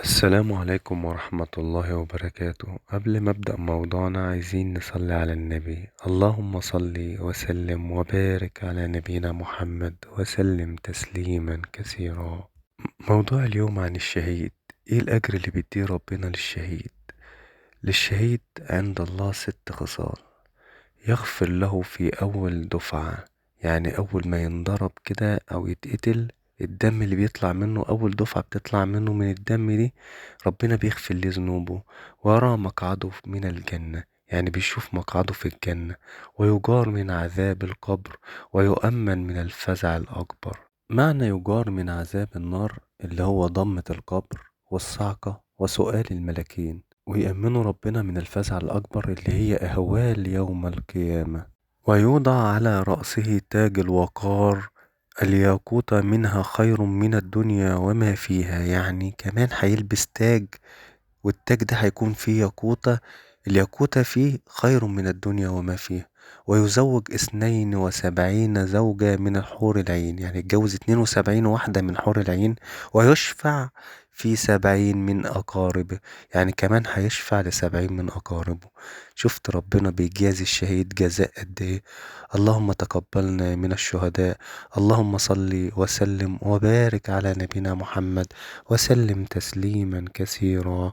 السلام عليكم ورحمة الله وبركاته. قبل ما أبدأ موضوعنا عايزين نصلي على النبي. اللهم صل وسلم وبارك على نبينا محمد وسلم تسليما كثيرا. موضوع اليوم عن الشهيد. ايه الأجر اللي بيديه ربنا للشهيد؟ للشهيد عند الله 6 خصال. يغفر له في أول دفعة، يعني أول ما ينضرب كده أو يتقتل، الدم اللي بيطلع منه أول دفعة بتطلع منه من الدم دي، ربنا بيغفر ليه ذنوبه ويرى مقعده من الجنة، يعني بيشوف مقعده في الجنة، ويجار من عذاب القبر، ويؤمن من الفزع الأكبر. معنى يجار من عذاب النار اللي هو ضمة القبر والصعقة وسؤال الملكين، ويأمنوا ربنا من الفزع الأكبر اللي هي أهوال يوم القيامة. ويوضع على رأسه تاج الوقار، الياقوت منها خير من الدنيا وما فيها، يعني كمان هيلبس تاج، والتاج ده هيكون فيه ياقوتة، الياقوتة فيه خير من الدنيا وما فيها. ويزوج 72 زوجة من الحور العين، يعني يتجوز 72 واحدة من حور العين. ويشفع في 70 من أقاربه، يعني كمان هيشفع ل70 من أقاربه. شفت ربنا بيجازي الشهيد جزاء قد إيه؟ اللهم تقبلنا من الشهداء. اللهم صل وسلم وبارك على نبينا محمد وسلم تسليما كثيرا.